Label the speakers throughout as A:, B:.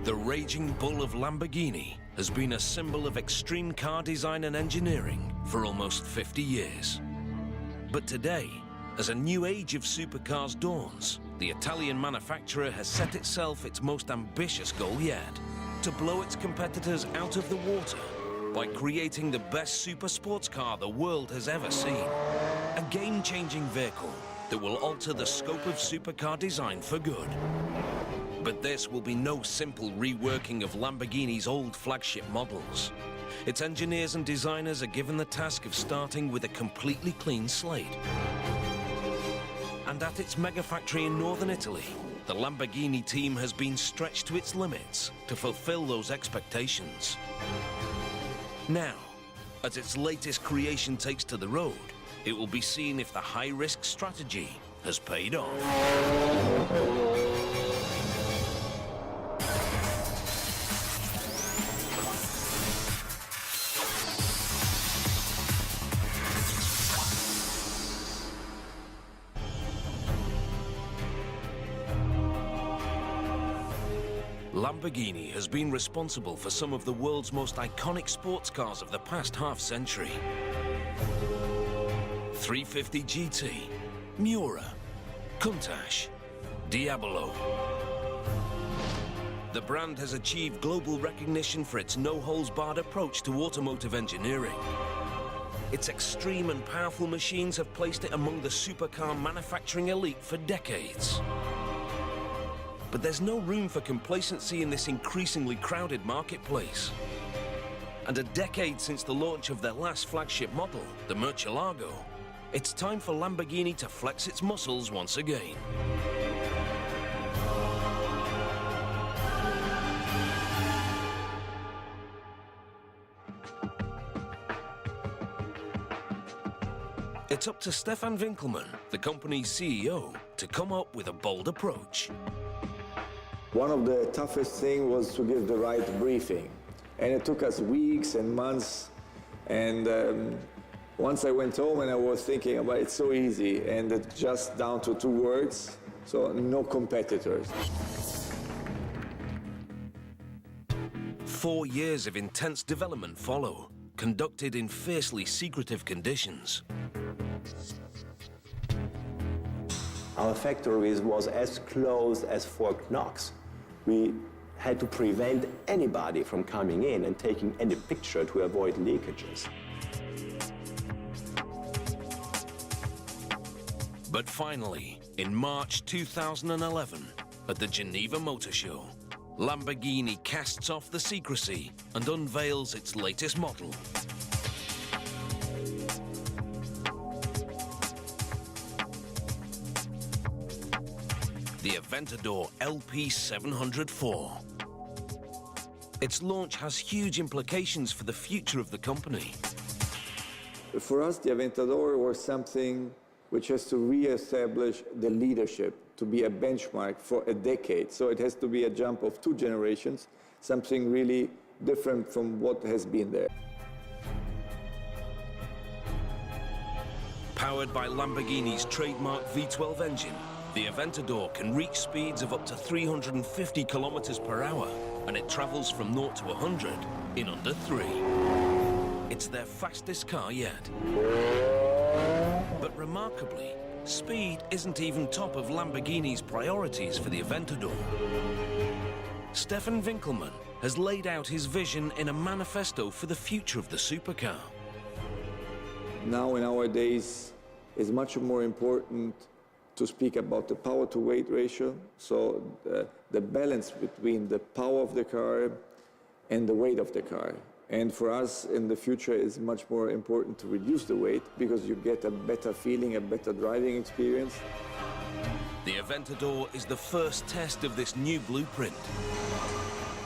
A: The raging bull of Lamborghini has been a symbol of extreme car design and engineering for almost 50 years. But today, as a new age of supercars dawns, the Italian manufacturer has set itself its most ambitious goal yet: to blow its competitors out of the water by creating the best super sports car the world has ever seen. A game-changing vehicle that will alter the scope of supercar design for good. But this will be no simple reworking of Lamborghini's old flagship models. Its engineers and designers are given the task of starting with a completely clean slate. And at its mega factory in northern Italy, the Lamborghini team has been stretched to its limits to fulfill those expectations. Now, as its latest creation takes to the road, it will be seen if the high-risk strategy has paid off. Lamborghini has been responsible for some of the world's most iconic sports cars of the past half-century. 350 GT, Miura, Countach, Diabolo. The brand has achieved global recognition for its no-holds-barred approach to automotive engineering. Its extreme and powerful machines have placed it among the supercar manufacturing elite for decades. But there's no room for complacency in this increasingly crowded marketplace. And a decade since the launch of their last flagship model, the Murcielago, it's time for Lamborghini to flex its muscles once again. It's up to Stefan Winkelmann, the company's CEO, to come up with a bold approach.
B: One of the toughest things was to give the right briefing. And it took us weeks and months. And once I went home and I was thinking about it's so easy, and it's just down to 2 words, so no competitors.
A: 4 years of intense development follow, conducted in fiercely secretive conditions.
C: Our factory was as close as Fort Knox. We had to prevent anybody from coming in and taking any picture to avoid leakages.
A: But finally, in March 2011, at the Geneva Motor Show, Lamborghini casts off the secrecy and unveils its latest model. The Aventador LP704. Its launch has huge implications for the future of the company.
B: For us, the Aventador was something which has to re-establish the leadership, to be a benchmark for a decade. So it has to be a jump of 2 generations, something really different from what has been there.
A: Powered by Lamborghini's trademark V12 engine, the Aventador can reach speeds of up to 350 kilometers per hour, and it travels from 0 to 100 in under 3. It's their fastest car yet. But remarkably, speed isn't even top of Lamborghini's priorities for the Aventador. Stefan Winkelmann has laid out his vision in a manifesto for the future of the supercar.
B: Now, in our days, it's much more important to speak about the power-to-weight ratio, so the balance between the power of the car and the weight of the car. And for us, in the future, it's much more important to reduce the weight because you get a better feeling, a better driving experience.
A: The Aventador is the first test of this new blueprint.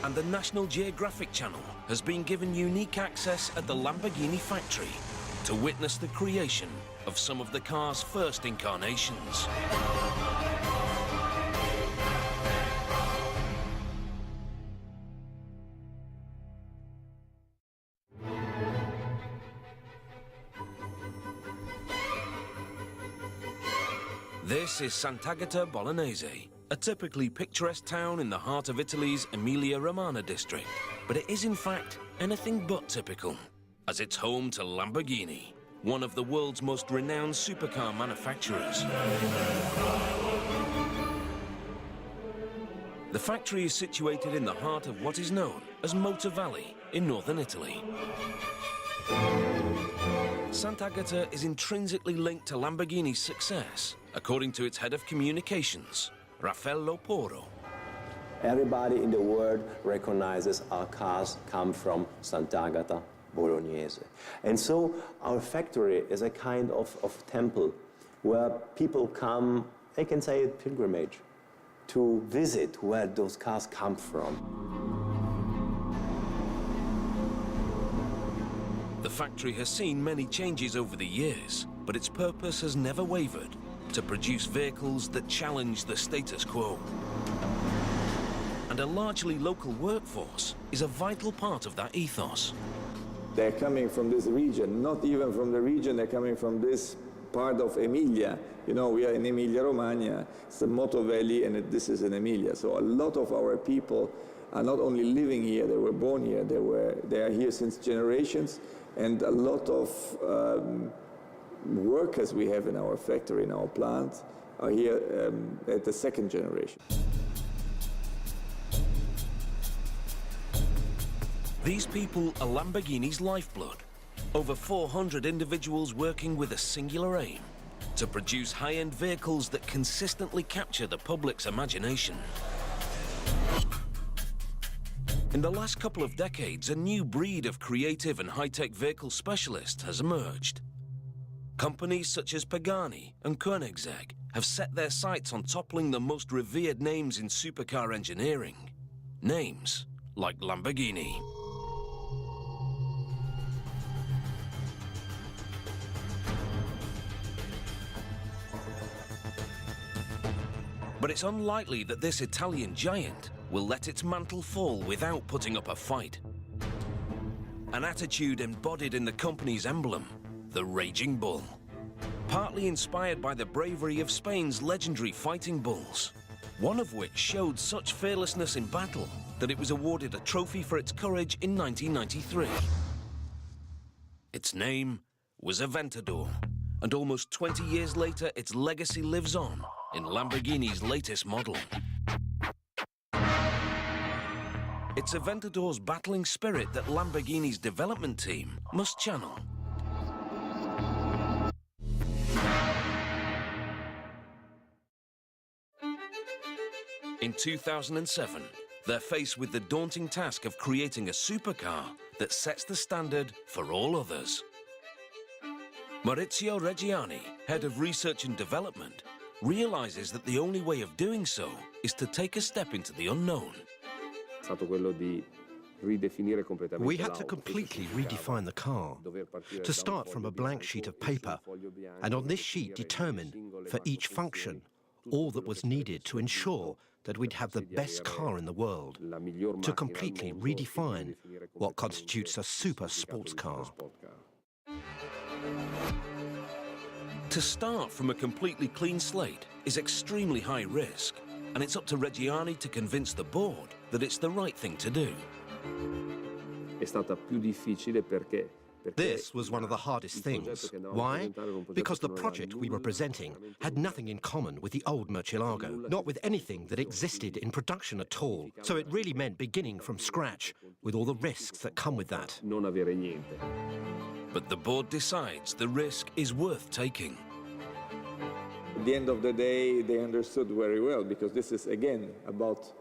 A: And the National Geographic Channel has been given unique access at the Lamborghini factory to witness the creation of some of the car's first incarnations. This is Sant'Agata Bolognese, a typically picturesque town in the heart of Italy's Emilia-Romagna district. But it is in fact anything but typical, as it's home to Lamborghini, one of the world's most renowned supercar manufacturers. The factory is situated in the heart of what is known as Motor Valley in northern Italy. Sant'Agata is intrinsically linked to Lamborghini's success, according to its head of communications, Raffaello Porro.
C: Everybody in the world recognizes our cars come from Sant'Agata Bolognese. And so our factory is a kind of temple where people come, they can say a pilgrimage, to visit where those cars come from.
A: The factory has seen many changes over the years, but its purpose has never wavered: to produce vehicles that challenge the status quo. And a largely local workforce is a vital part of that ethos.
B: They're coming from this region, not even from the region, they're coming from this part of Emilia. You know, we are in Emilia-Romagna, it's the Motor Valley, and this is in Emilia. So a lot of our people are not only living here, they were born here, they are here since generations, and a lot of workers we have in our factory, in our plant, are here at the second generation.
A: These people are Lamborghini's lifeblood. Over 400 individuals working with a singular aim: to produce high-end vehicles that consistently capture the public's imagination. In the last couple of decades, a new breed of creative and high-tech vehicle specialists has emerged. Companies such as Pagani and Koenigsegg have set their sights on toppling the most revered names in supercar engineering. Names like Lamborghini. But it's unlikely that this Italian giant will let its mantle fall without putting up a fight. An attitude embodied in the company's emblem, the Raging Bull. Partly inspired by the bravery of Spain's legendary fighting bulls, one of which showed such fearlessness in battle that it was awarded a trophy for its courage in 1993. Its name was Aventador, and almost 20 years later, its legacy lives on in Lamborghini's latest model. It's Aventador's battling spirit that Lamborghini's development team must channel. In 2007, they're faced with the daunting task of creating a supercar that sets the standard for all others. Maurizio Reggiani, head of research and development, realizes that the only way of doing so is to take a step into the unknown.
D: We had to completely redefine the car, to start from a blank sheet of paper, and on this sheet determine, for each function, all that was needed to ensure that we'd have the best car in the world, to completely redefine what constitutes a super sports car.
A: To start from a completely clean slate is extremely high risk, and it's up to Reggiani to convince the board that it's the right thing to do.
D: This was one of the hardest things. Why? Because the project we were presenting had nothing in common with the old Murcielago, not with anything that existed in production at all. So it really meant beginning from scratch, with all the risks that come with that.
A: But the board decides the risk is worth taking.
B: At the end of the day, they understood very well, because this is, again, about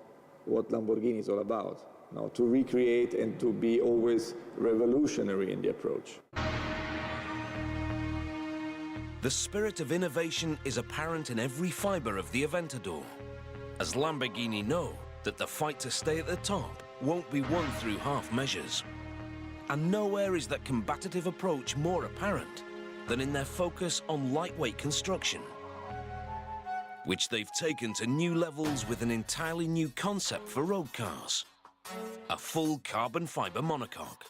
B: what Lamborghini is all about. Now, to recreate and to be always revolutionary in the approach.
A: The spirit of innovation is apparent in every fiber of the Aventador, as Lamborghini know that the fight to stay at the top won't be won through half measures. And nowhere is that combative approach more apparent than in their focus on lightweight construction, which they've taken to new levels with an entirely new concept for road cars: a full carbon fiber monocoque.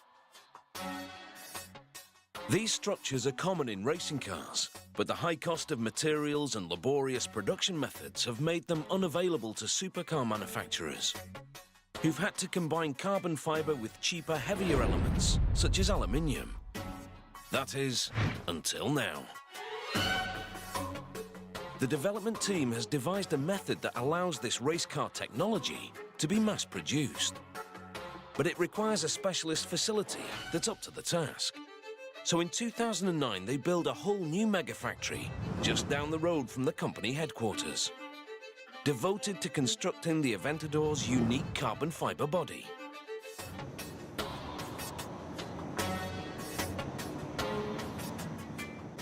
A: These structures are common in racing cars, but the high cost of materials and laborious production methods have made them unavailable to supercar manufacturers, who've had to combine carbon fibre with cheaper, heavier elements, such as aluminium. That is, until now. The development team has devised a method that allows this race car technology to be mass-produced. But it requires a specialist facility that's up to the task. So in 2009, they built a whole new mega factory just down the road from the company headquarters, devoted to constructing the Aventador's unique carbon fibre body.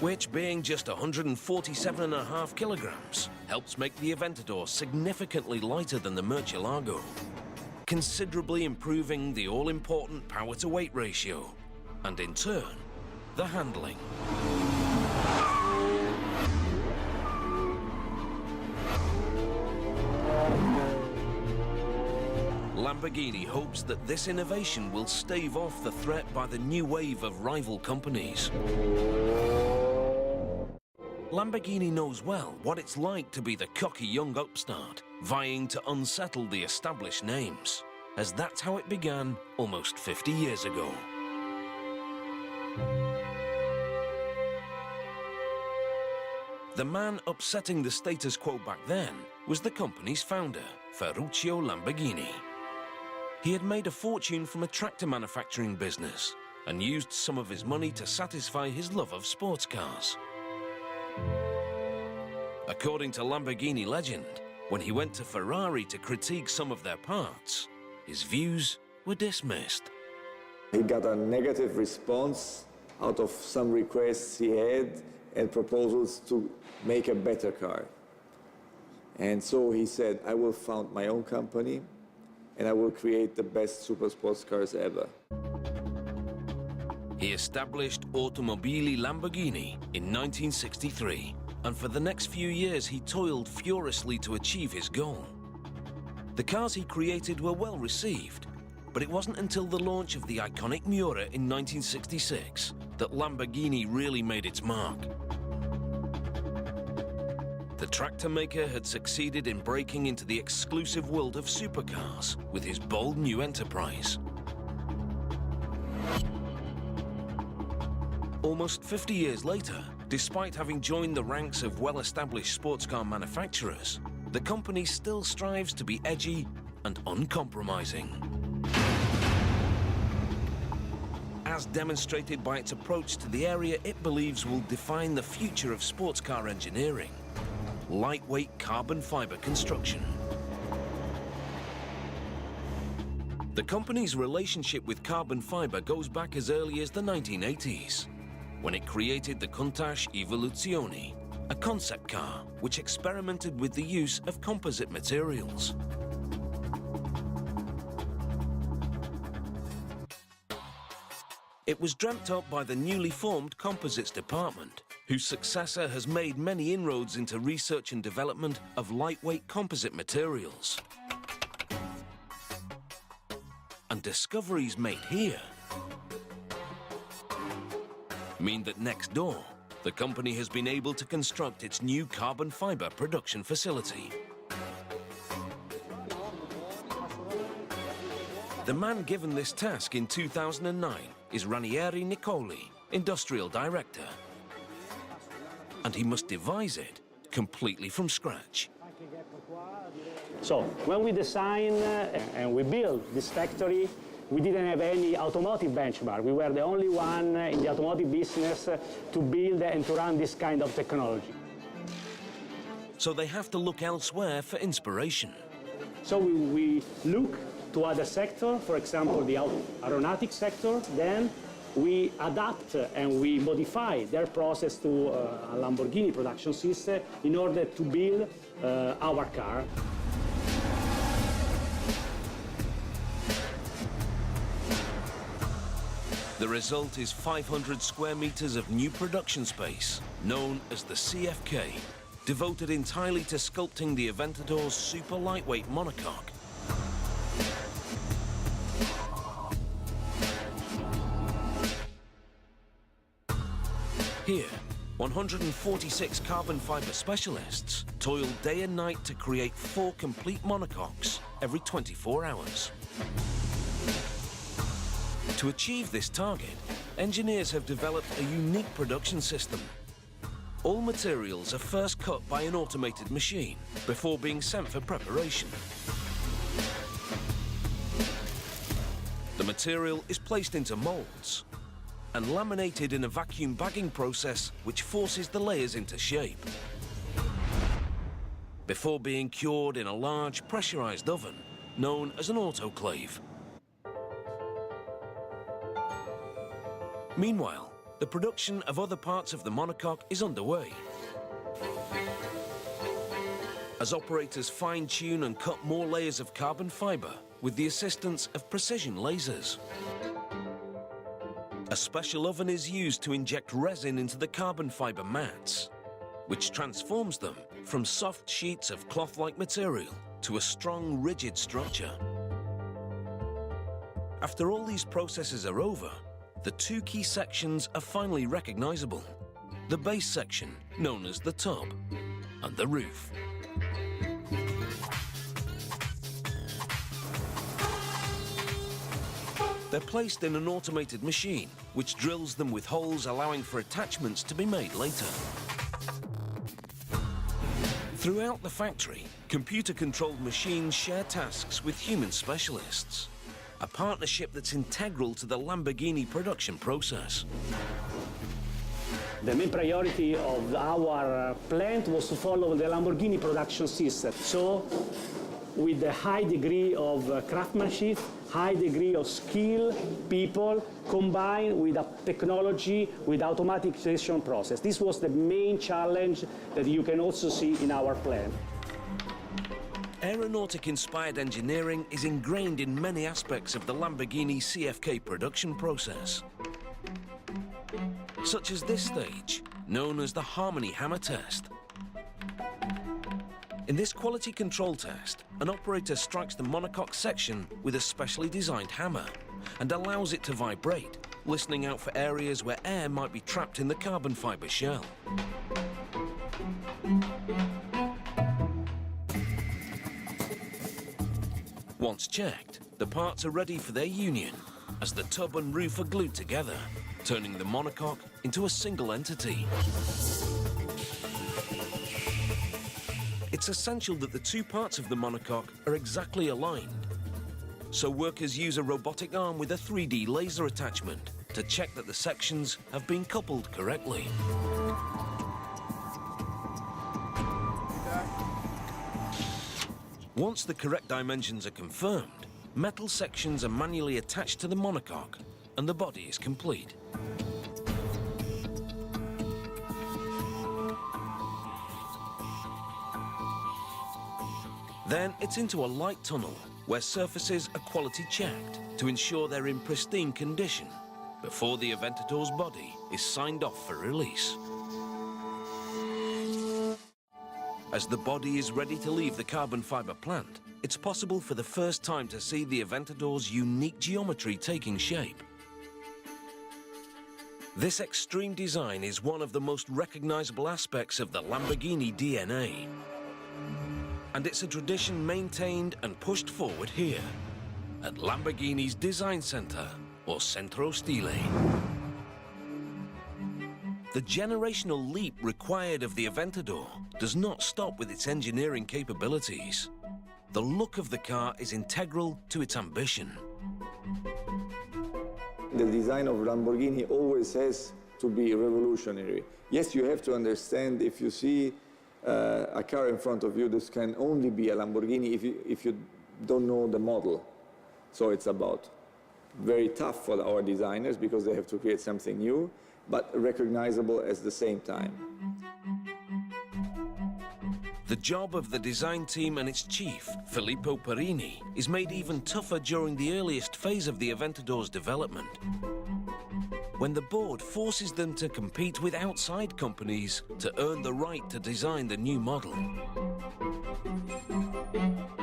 A: Which, being just 147.5 kilograms, helps make the Aventador significantly lighter than the Murcielago, considerably improving the all-important power-to-weight ratio, and in turn, the handling. Lamborghini hopes that this innovation will stave off the threat by the new wave of rival companies. Lamborghini knows well what it's like to be the cocky young upstart, vying to unsettle the established names, as that's how it began almost 50 years ago. The man upsetting the status quo back then was the company's founder, Ferruccio Lamborghini. He had made a fortune from a tractor manufacturing business and used some of his money to satisfy his love of sports cars. According to Lamborghini legend, when he went to Ferrari to critique some of their parts, his views were dismissed.
B: He got a negative response out of some requests he had and proposals to make a better car. And so he said, I will found my own company and I will create the best super sports cars ever.
A: He established Automobili Lamborghini in 1963, and for the next few years he toiled furiously to achieve his goal. The cars he created were well received, but it wasn't until the launch of the iconic Miura in 1966 that Lamborghini really made its mark. The tractor maker had succeeded in breaking into the exclusive world of supercars with his bold new enterprise. Almost 50 years later, despite having joined the ranks of well-established sports car manufacturers, the company still strives to be edgy and uncompromising. As demonstrated by its approach to the area it believes will define the future of sports car engineering: lightweight carbon fiber construction. The company's relationship with carbon fiber goes back as early as the 1980s, when it created the Countach Evoluzione, a concept car which experimented with the use of composite materials. It was dreamt up by the newly formed Composites Department, whose successor has made many inroads into research and development of lightweight composite materials. And discoveries made here mean that next door, the company has been able to construct its new carbon fiber production facility. The man given this task in 2009 is Ranieri Nicoli, Industrial Director. And he must devise it completely from scratch.
E: So, when we design and we build this factory, we didn't have any automotive benchmark. We were the only one in the automotive business to build and to run this kind of technology.
A: So they have to look elsewhere for inspiration.
E: So we look to other sectors, for example, the aeronautics sector. Then we adapt and we modify their process to a Lamborghini production system in order to build our car.
A: The result is 500 square meters of new production space, known as the CFK, devoted entirely to sculpting the Aventador's super lightweight monocoque. Here, 146 carbon fiber specialists toil day and night to create 4 complete monocoques every 24 hours. To achieve this target, engineers have developed a unique production system. All materials are first cut by an automated machine before being sent for preparation. The material is placed into molds and laminated in a vacuum bagging process which forces the layers into shape. Before being cured in a large pressurized oven known as an autoclave. Meanwhile, the production of other parts of the monocoque is underway. As operators fine-tune and cut more layers of carbon fiber with the assistance of precision lasers. A special oven is used to inject resin into the carbon fiber mats, which transforms them from soft sheets of cloth-like material to a strong, rigid structure. After all these processes are over, the 2 key sections are finally recognizable. The base section, known as the tub, and the roof. They're placed in an automated machine, which drills them with holes allowing for attachments to be made later. Throughout the factory, computer-controlled machines share tasks with human specialists. A partnership that's integral to the Lamborghini production process.
E: The main priority of our plant was to follow the Lamborghini production system. So, with a high degree of craftsmanship, high degree of skill, people, combined with a technology, with automatization process. This was the main challenge that you can also see in our plant.
A: Aeronautic-inspired engineering is ingrained in many aspects of the Lamborghini CFK production process, such as this stage, known as the Harmony Hammer Test. In this quality control test, an operator strikes the monocoque section with a specially designed hammer and allows it to vibrate, listening out for areas where air might be trapped in the carbon fiber shell. Once checked, the parts are ready for their union as the tub and roof are glued together, turning the monocoque into a single entity. It's essential that the 2 parts of the monocoque are exactly aligned. So workers use a robotic arm with a 3D laser attachment to check that the sections have been coupled correctly. Once the correct dimensions are confirmed, metal sections are manually attached to the monocoque and the body is complete. Then it's into a light tunnel where surfaces are quality checked to ensure they're in pristine condition before the Aventador's body is signed off for release. As the body is ready to leave the carbon fiber plant, it's possible for the first time to see the Aventador's unique geometry taking shape. This extreme design is one of the most recognizable aspects of the Lamborghini DNA. And it's a tradition maintained and pushed forward here, at Lamborghini's design center, or Centro Stile. The generational leap required of the Aventador does not stop with its engineering capabilities. The look of the car is integral to its ambition.
B: The design of Lamborghini always has to be revolutionary. Yes, you have to understand, if you see a car in front of you, this can only be a Lamborghini if you don't know the model. So it's about very tough for our designers because they have to create something new, but recognizable at the same time.
A: The job of the design team and its chief, Filippo Perini, is made even tougher during the earliest phase of the Aventador's development, when the board forces them to compete with outside companies to earn the right to design the new model.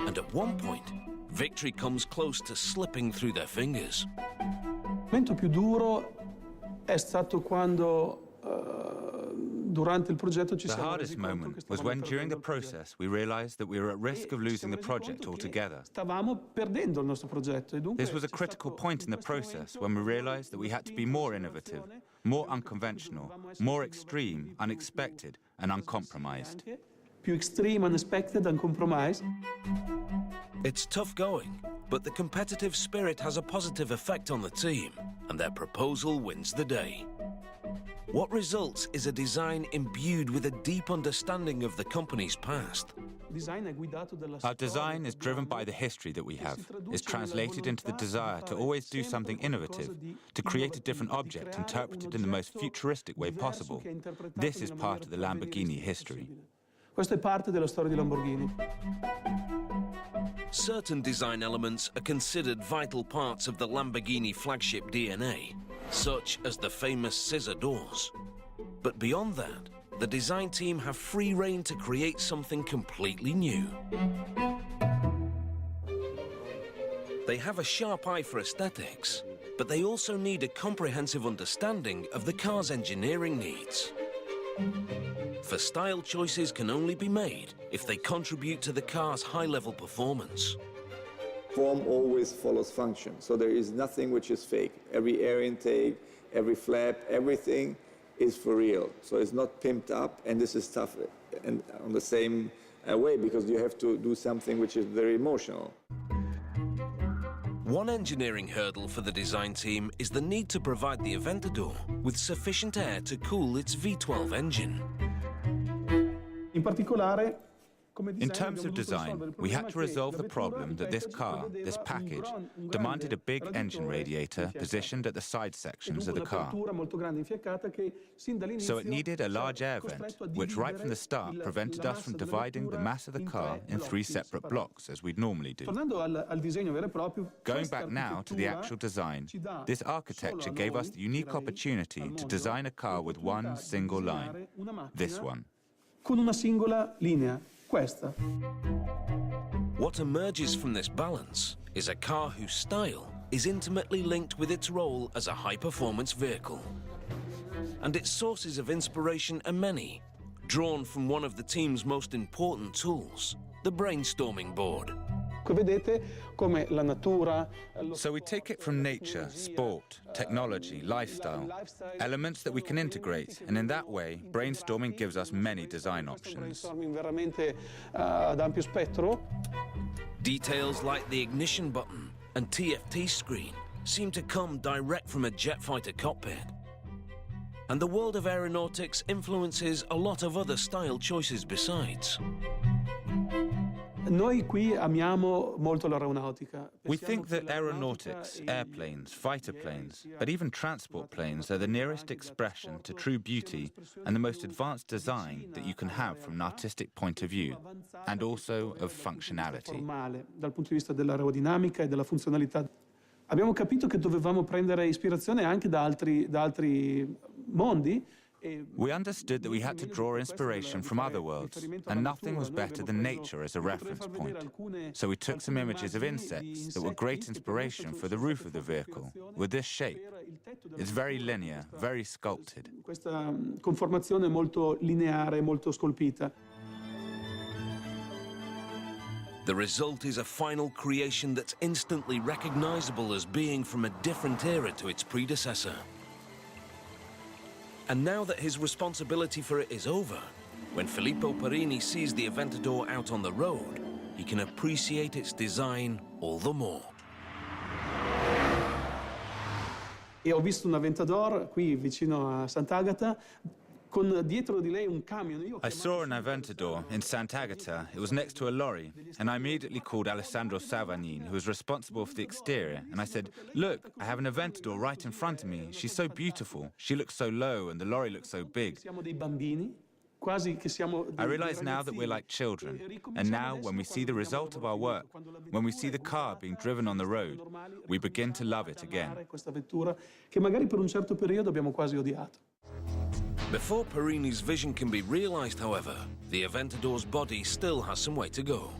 A: And at one point, victory comes close to slipping through their fingers.
F: Il momento più duro è stato quando The hardest moment was when, during the process, we realized that we were at risk of losing the project altogether. This was a critical point in the process when we realized that we had to be more innovative, more unconventional, more extreme, unexpected, and uncompromised.
A: It's tough going, but the competitive spirit has a positive effect on the team, and their proposal wins the day. What results is a design imbued with a deep understanding of the company's past.
F: Our design is driven by the history that we have, is translated into the desire to always do something innovative, to create a different object interpreted in the most futuristic way possible. This is part of the Lamborghini history.
G: Questo è parte della storia di Lamborghini.
A: Certain design elements are considered vital parts of the Lamborghini flagship DNA, such as the famous scissor doors. But beyond that, the design team have free rein to create something completely new. They have a sharp eye for aesthetics, but they also need a comprehensive understanding of the car's engineering needs. For style choices can only be made if they contribute to the car's high-level performance.
B: Form always follows function, so there is nothing which is fake. Every air intake, every flap, everything is for real. So it's not pimped up, and this is tough and on the same way, because you have to do something which is very emotional.
A: One engineering hurdle for the design team is the need to provide the Aventador with sufficient air to cool its V12 engine.
F: In terms of design, we had to resolve the problem that this car, this package, demanded a big engine radiator positioned at the side sections of the car. So it needed a large air vent, which right from the start prevented us from dividing the mass of the car in 3 separate blocks, as we'd normally do. Going back now to the actual design, this architecture gave us the unique opportunity to design a car with one single line, this one.
G: Con una singola linea, questa.
A: What emerges from this balance is a car whose style is intimately linked with its role as a high-performance vehicle. And its sources of inspiration are many, drawn from one of the team's most important tools, the brainstorming board.
F: So we take it from nature, sport, technology, lifestyle, elements that we can integrate, and in that way, brainstorming gives us many design options.
A: Details like the ignition button and TFT screen seem to come direct from a jet fighter cockpit. And the world of aeronautics influences a lot of other style choices besides.
G: Noi qui amiamo molto l'aeronautica.
F: We think that aeronautics, airplanes, fighter planes, but even transport planes are the nearest expression to true beauty and the most advanced design that you can have from an artistic point of view, and also of functionality.
G: Dal punto di vista dell'aerodinamica e della funzionalità. Abbiamo capito che dovevamo prendere ispirazione anche da altri mondi.
F: We understood that we had to draw inspiration from other worlds, and nothing was better than nature as a reference point. So we took some images of insects that were great inspiration for the roof of the vehicle, with this shape. It's very linear, very sculpted.
G: Questa conformazione molto lineare, molto scolpita.
A: The result is a final creation that's instantly recognizable as being from a different era to its predecessor. And now that his responsibility for it is over, when Filippo Perini sees the Aventador out on the road, he can appreciate its design all the more.
G: E ho visto un Aventador qui vicino a Sant'Agata con dietro di lei un camion.
F: I saw an Aventador in Sant'Agata. It was next to a lorry, and I immediately called Alessandro Savanin, who was responsible for the exterior, and I said, "Look, I have an Aventador right in front of me. She's so beautiful. She looks so low, and the lorry looks so big." I realize now that we're like children, and now when we see the result of our work, when we see the car being driven on the road, we begin to love it again.
G: Che magari per un certo periodo abbiamo quasi odiato.
A: Before Perini's vision can be realized, however, the Aventador's body still has some way to go.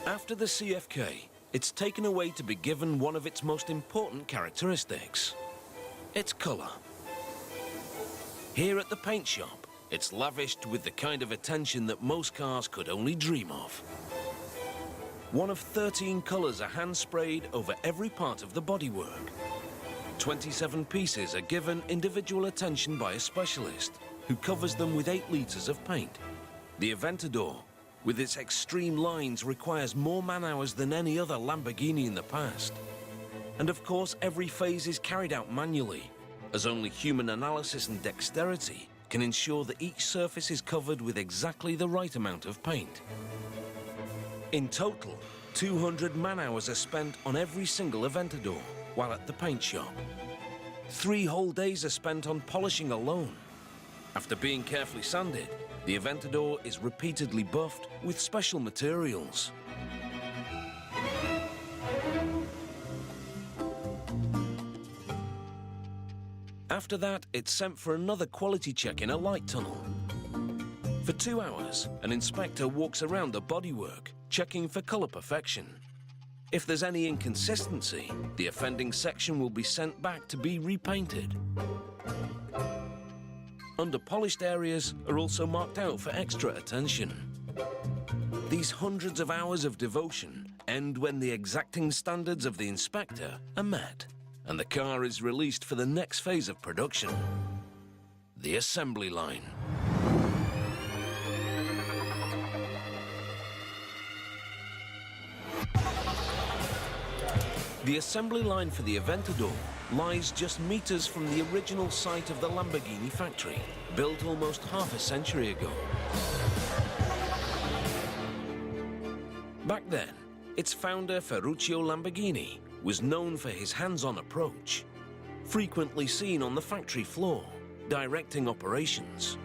A: After the CFK, it's taken away to be given one of its most important characteristics: its colour. Here at the paint shop, it's lavished with the kind of attention that most cars could only dream of. One of 13 colours are hand-sprayed over every part of the bodywork. 27 pieces are given individual attention by a specialist who covers them with 8 litres of paint. The Aventador, with its extreme lines, requires more man-hours than any other Lamborghini in the past. And of course, every phase is carried out manually, as only human analysis and dexterity can ensure that each surface is covered with exactly the right amount of paint. In total, 200 man-hours are spent on every single Aventador while at the paint shop. 3 whole days are spent on polishing alone. After being carefully sanded, the Aventador is repeatedly buffed with special materials. After that, it's sent for another quality check in a light tunnel. For 2 hours, an inspector walks around the bodywork, checking for colour perfection. If there's any inconsistency, the offending section will be sent back to be repainted. Under-polished areas are also marked out for extra attention. These hundreds of hours of devotion end when the exacting standards of the inspector are met, and the car is released for the next phase of production, the assembly line. The assembly line for the Aventador lies just meters from the original site of the Lamborghini factory, built almost half a century ago. Back then, its founder, Ferruccio Lamborghini, was known for his hands-on approach, frequently seen on the factory floor, directing operations.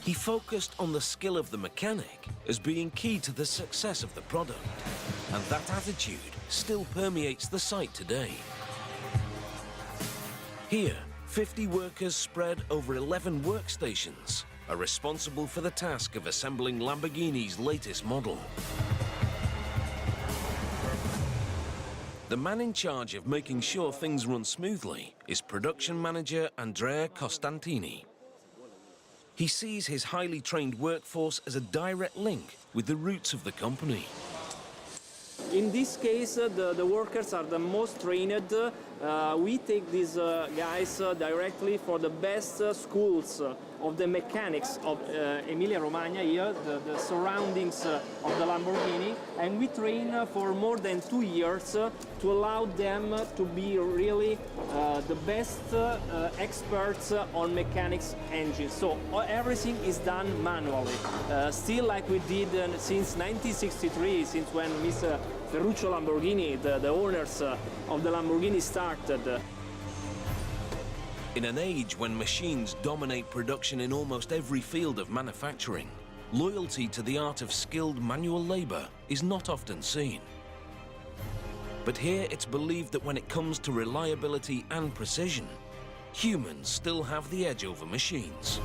A: He focused on the skill of the mechanic as being key to the success of the product, and that attitude still permeates the site today. Here, 50 workers spread over 11 workstations are responsible for the task of assembling Lamborghini's latest model. The man in charge of making sure things run smoothly is production manager Andrea Costantini. He sees his highly trained workforce as a direct link with the roots of the company.
H: In this case, the workers are the most trained. We take these guys directly for the best schools of the mechanics of Emilia-Romagna here, the surroundings of the Lamborghini, and we train for more than 2 years to allow them to be really the best experts on mechanics engines. So everything is done manually, still like we did since 1963, since when Mr. Ferruccio Lamborghini, the owners of the Lamborghini, started.
A: In an age when machines dominate production in almost every field of manufacturing, loyalty to the art of skilled manual labor is not often seen. But here it's believed that when it comes to reliability and precision, humans still have the edge over machines.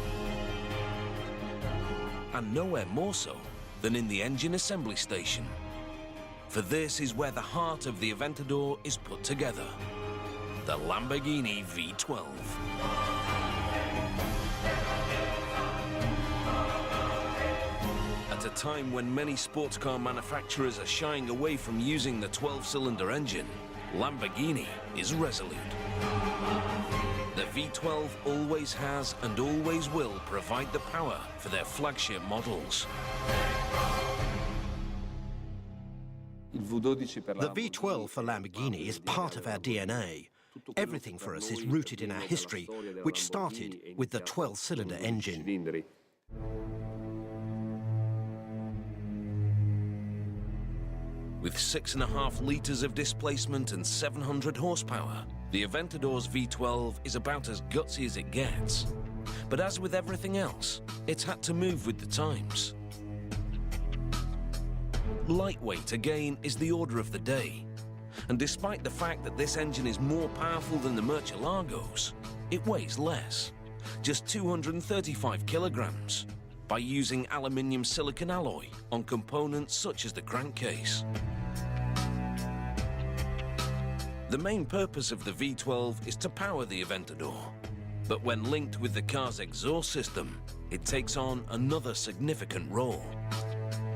A: And nowhere more so than in the engine assembly station. For this is where the heart of the Aventador is put together. The Lamborghini V12. At a time when many sports car manufacturers are shying away from using the 12-cylinder engine, Lamborghini is resolute. The V12 always has and always will provide the power for their flagship models.
D: The V12 for Lamborghini is part of our DNA. Everything for us is rooted in our history, which started with the 12-cylinder engine.
A: With 6.5 litres of displacement and 700 horsepower, the Aventador's V12 is about as gutsy as it gets. But as with everything else, it's had to move with the times. Lightweight, again, is the order of the day. And despite the fact that this engine is more powerful than the Murcielagos, it weighs less, just 235 kilograms. by using aluminium silicon alloy on components such as the crankcase. The main purpose of the V12 is to power the Aventador, but when linked with the car's exhaust system, it takes on another significant role.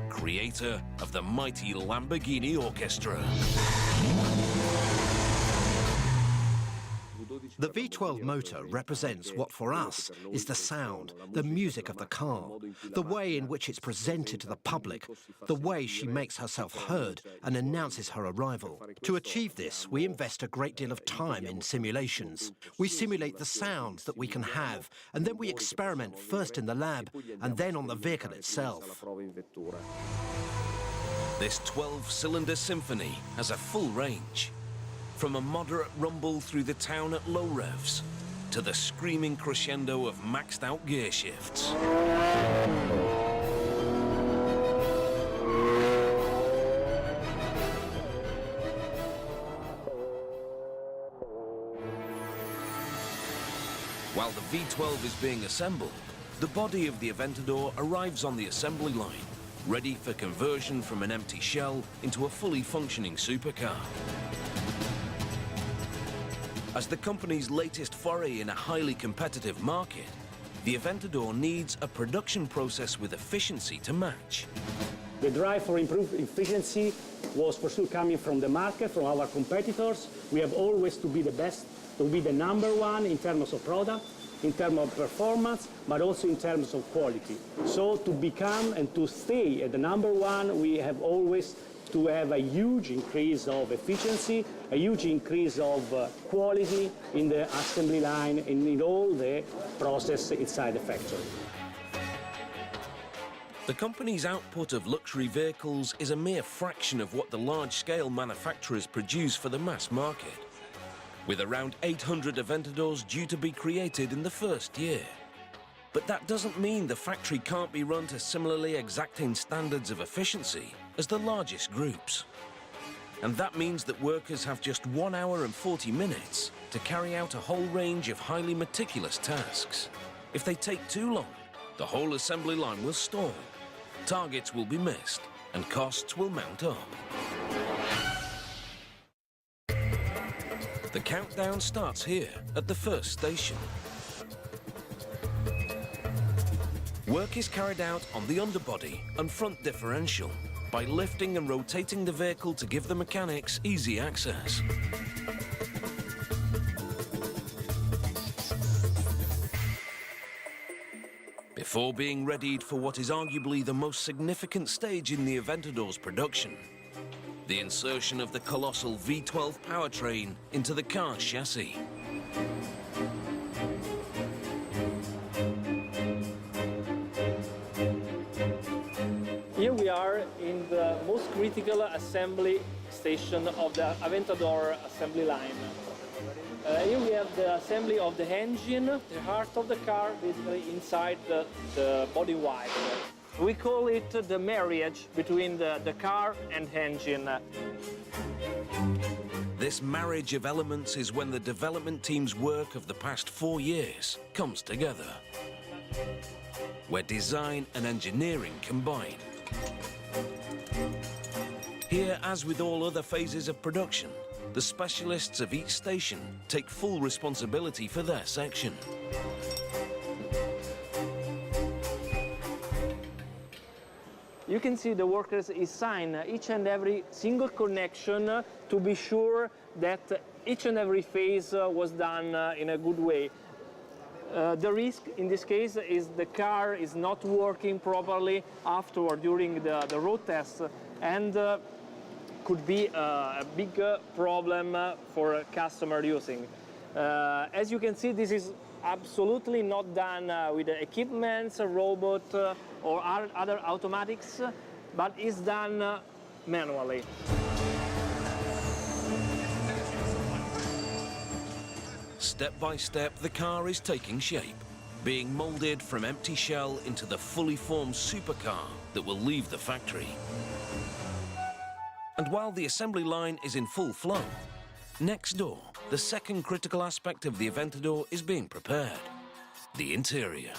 A: Creator of the mighty Lamborghini Orchestra.
D: The V12 motor represents what for us is the sound, the music of the car, the way in which it's presented to the public, the way she makes herself heard and announces her arrival. To achieve this, we invest a great deal of time in simulations. We simulate the sounds that we can have, and then we experiment first in the lab and then on the vehicle itself.
A: This 12-cylinder symphony has a full range. From a moderate rumble through the town at low revs to the screaming crescendo of maxed-out gear shifts. While the V12 is being assembled, the body of the Aventador arrives on the assembly line, ready for conversion from an empty shell into a fully functioning supercar. As the company's latest foray in a highly competitive market, the Aventador needs a production process with efficiency to match.
E: The drive for improved efficiency was for sure coming from the market, from our competitors. We have always to be the best, to be the number one in terms of product, in terms of performance, but also in terms of quality. So to become and to stay at the number one, we have always to have a huge increase of efficiency, a huge increase of quality in the assembly line and in all the process inside the factory.
A: The company's output of luxury vehicles is a mere fraction of what the large-scale manufacturers produce for the mass market, with around 800 Aventadors due to be created in the first year. But that doesn't mean the factory can't be run to similarly exacting standards of efficiency as the largest groups. And that means that workers have just 1 hour and 40 minutes to carry out a whole range of highly meticulous tasks. If they take too long, the whole assembly line will stall, targets will be missed, and costs will mount up. The countdown starts here at the first station. Work is carried out on the underbody and front differential by lifting and rotating the vehicle to give the mechanics easy access. Before being readied for what is arguably the most significant stage in the Aventador's production, the insertion of the colossal V12 powertrain into the car's chassis.
H: Here we are in the most critical assembly station of the Aventador assembly line. Here we have the assembly of the engine, the heart of the car, basically inside the body wire. We call it the marriage between the car and engine.
A: This marriage of elements is when the development team's work of the past 4 years comes together, where design and engineering combine. Here, as with all other phases of production, the specialists of each station take full responsibility for their section.
H: You can see the workers assign each and every single connection to be sure that each and every phase was done in a good way. The risk in this case is the car is not working properly afterward during the road test, and could be a big problem for a customer using. As you can see, this is absolutely not done with equipments, a robot, or other automatics, but is done manually.
A: Step by step, the car is taking shape, being molded from empty shell into the fully formed supercar that will leave the factory. And while the assembly line is in full flow, next door, the second critical aspect of the Aventador is being prepared: the interior.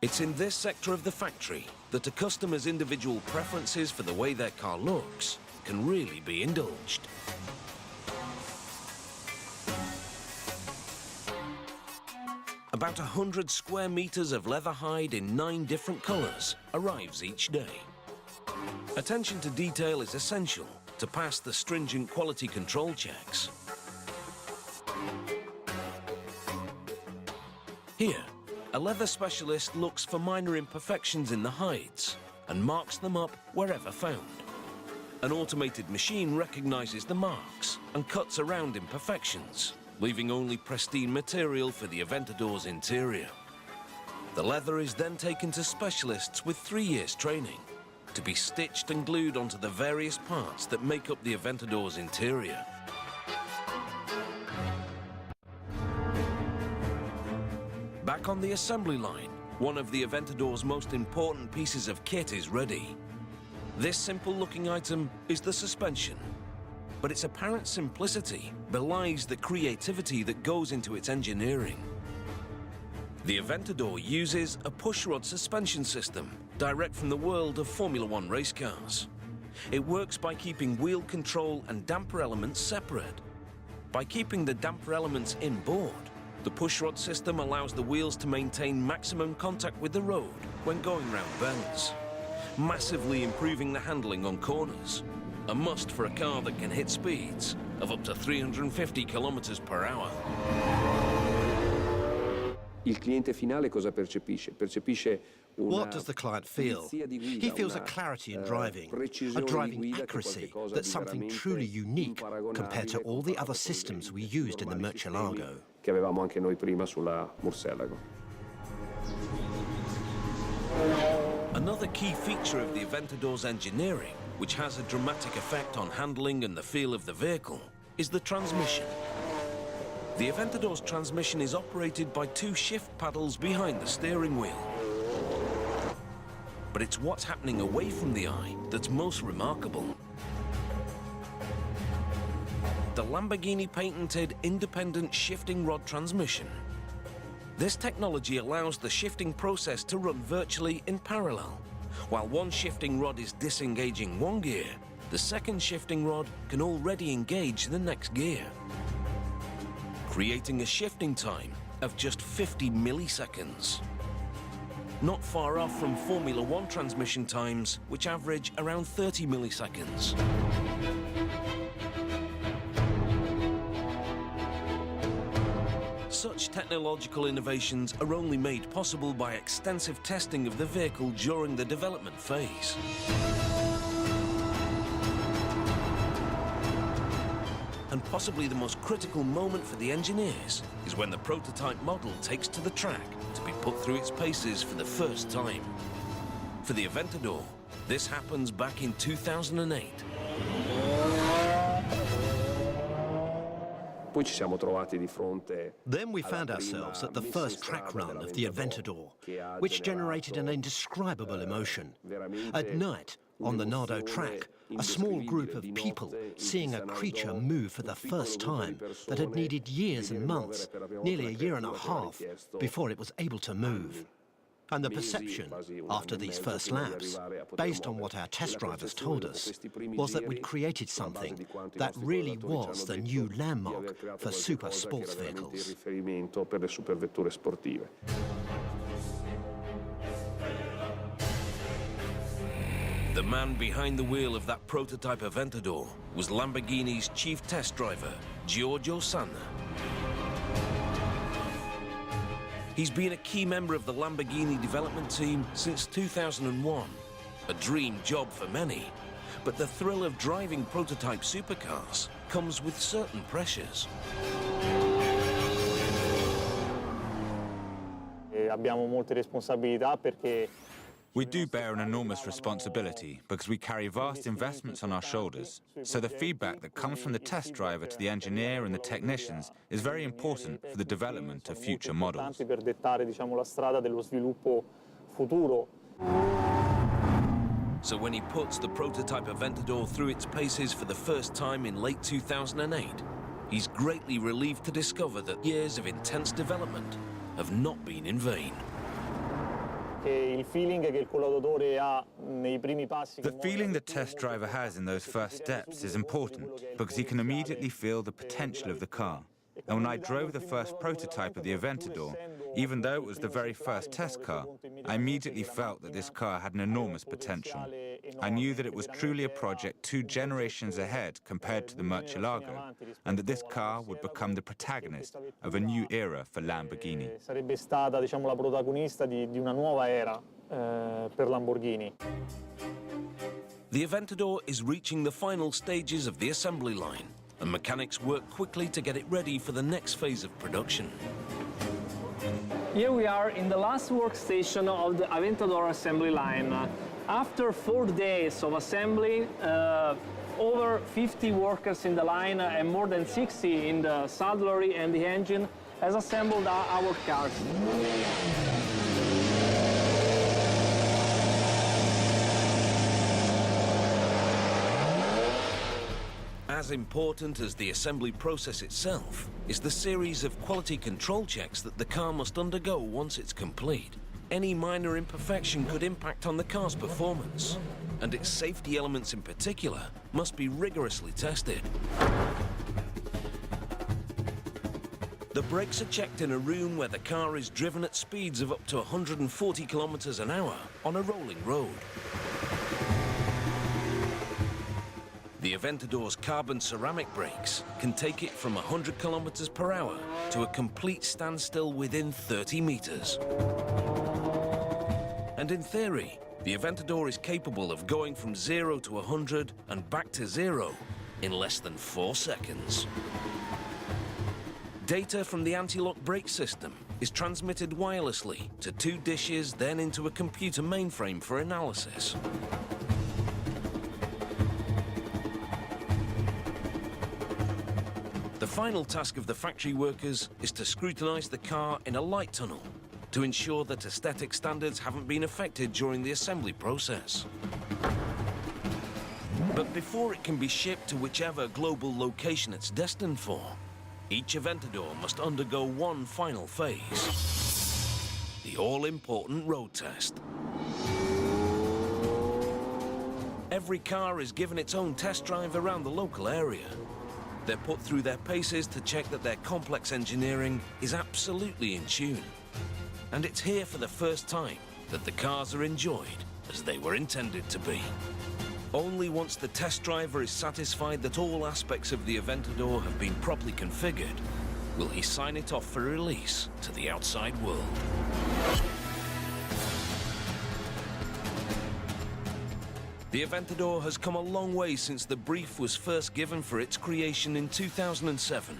A: It's in this sector of the factory that a customer's individual preferences for the way their car looks can really be indulged. About 100 square meters of leather hide in 9 different colors arrives each day. Attention to detail is essential to pass the stringent quality control checks. Here, a leather specialist looks for minor imperfections in the hides and marks them up wherever found. An automated machine recognizes the marks and cuts around imperfections, leaving only pristine material for the Aventador's interior. The leather is then taken to specialists with 3 years training to be stitched and glued onto the various parts that make up the Aventador's interior. Back on the assembly line, one of the Aventador's most important pieces of kit is ready. This simple-looking item is the suspension, but its apparent simplicity belies the creativity that goes into its engineering. The Aventador uses a pushrod suspension system direct from the world of Formula One race cars. It works by keeping wheel control and damper elements separate. By keeping the damper elements inboard, the pushrod system allows the wheels to maintain maximum contact with the road when going round bends, massively improving the handling on corners. A must for a car that can hit speeds of up to 350 kilometers per hour.
I: Il cliente finale cosa percepisce? Percepisce
D: What does the client feel? He feels a clarity in driving, a driving accuracy that's something truly unique compared to all the other systems we used in the Murcielago.
I: Che avevamo anche noi prima sulla Murcielago.
A: Another key feature of the Aventador's engineering, which has a dramatic effect on handling and the feel of the vehicle, is the transmission. The Aventador's transmission is operated by 2 shift paddles behind the steering wheel. But it's what's happening away from the eye that's most remarkable. The Lamborghini patented independent shifting rod transmission. This technology allows the shifting process to run virtually in parallel. While one shifting rod is disengaging one gear, the second shifting rod can already engage the next gear, creating a shifting time of just 50 milliseconds. Not far off from Formula One transmission times, which average around 30 milliseconds. Such technological innovations are only made possible by extensive testing of the vehicle during the development phase. And possibly the most critical moment for the engineers is when the prototype model takes to the track to be put through its paces for the first time. For the Aventador, this happens back in 2008.
I: Poi ci siamo trovati di fronte.
D: Then we found ourselves at the first track run of the Aventador, which generated an indescribable emotion. At night, on the Nardo track, a small group of people seeing a creature move for the first time that had needed years and months, nearly a year and a half, before it was able to move. And the perception, after these first laps, based on what our test drivers told us, was that we'd created something that really was the new landmark for super sports vehicles.
A: The man behind the wheel of that prototype Aventador was Lamborghini's chief test driver, Giorgio Sanna. He's been a key member of the Lamborghini development team since 2001. A dream job for many, but the thrill of driving prototype supercars comes with certain pressures.
J: Abbiamo molte responsabilità perché
F: We do bear an enormous responsibility because we carry vast investments on our shoulders. So the feedback that comes from the test driver to the engineer and the technicians is very important for the development of future models.
J: per dettare, diciamo, la strada dello sviluppo futuro.
A: So when he puts the prototype Aventador through its paces for the first time in late 2008, he's greatly relieved to discover that years of intense development have not been in vain.
J: il feeling che il collaudatore ha nei primi passi.
F: The feeling the test driver has in those first steps is important because he can immediately feel the potential of the car. And when I drove the first prototype of the Aventador, even though it was the very first test car, I immediately felt that this car had an enormous potential. I knew that it was truly a project 2 generations ahead compared to the Murcielago, and that this car would become the protagonist of a new era for Lamborghini.
J: Sarebbe stata, diciamo, la protagonista di una nuova era per Lamborghini.
A: The Aventador is reaching the final stages of the assembly line, and mechanics work quickly to get it ready for the next phase of production.
H: Here we are in the last workstation of the Aventador assembly line. After 4 days of assembly, over 50 workers in the line and more than 60 in the saddlery and the engine has assembled our cars.
A: As important as the assembly process itself is the series of quality control checks that the car must undergo once it's complete. Any minor imperfection could impact on the car's performance, and its safety elements in particular must be rigorously tested. The brakes are checked in a room where the car is driven at speeds of up to 140 kilometers an hour on a rolling road. The Aventador's carbon ceramic brakes can take it from 100 kilometers per hour to a complete standstill within 30 meters. And in theory, the Aventador is capable of going from 0 to 100 and back to 0 in less than 4 seconds. Data from the anti-lock brake system is transmitted wirelessly to 2 dishes, then into a computer mainframe for analysis. The final task of the factory workers is to scrutinize the car in a light tunnel to ensure that aesthetic standards haven't been affected during the assembly process. But before it can be shipped to whichever global location it's destined for, each Aventador must undergo one final phase: the all-important road test. Every car is given its own test drive around the local area. They're put through their paces to check that their complex engineering is absolutely in tune. And it's here for the first time that the cars are enjoyed as they were intended to be. Only once the test driver is satisfied that all aspects of the Aventador have been properly configured will he sign it off for release to the outside world. The Aventador has come a long way since the brief was first given for its creation in 2007.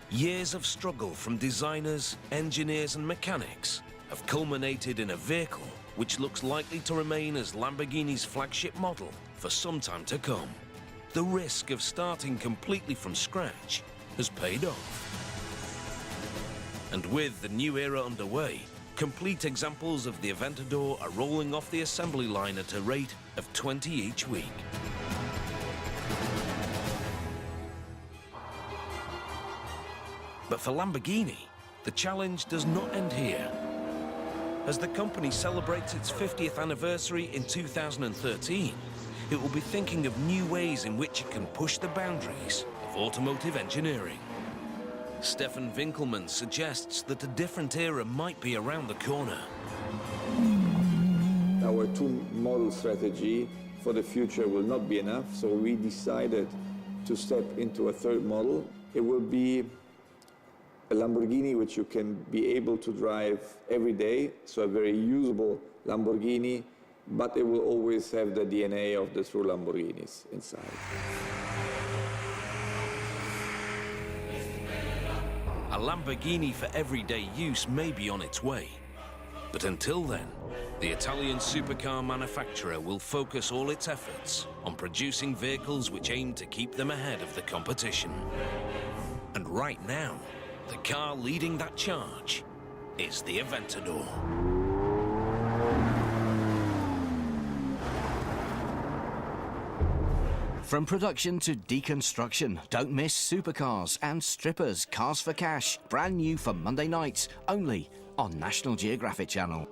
A: Years of struggle from designers, engineers and mechanics have culminated in a vehicle which looks likely to remain as Lamborghini's flagship model for some time to come. The risk of starting completely from scratch has paid off. And with the new era underway, complete examples of the Aventador are rolling off the assembly line at a rate of 20 each week. But for Lamborghini, the challenge does not end here. As the company celebrates its 50th anniversary in 2013, it will be thinking of new ways in which it can push the boundaries of automotive engineering. Stefan Winkelmann suggests that a different era might be around the corner.
B: Our 2-model strategy for the future will not be enough, so we decided to step into a 3rd model. It will be a Lamborghini which you can be able to drive every day, so a very usable Lamborghini, but it will always have the DNA of the true Lamborghinis inside.
A: A Lamborghini for everyday use may be on its way. But until then, the Italian supercar manufacturer will focus all its efforts on producing vehicles which aim to keep them ahead of the competition. And right now, the car leading that charge is the Aventador.
K: From production to deconstruction, don't miss Supercars and Strippers, Cars for Cash, brand new for Monday nights, only on National Geographic Channel.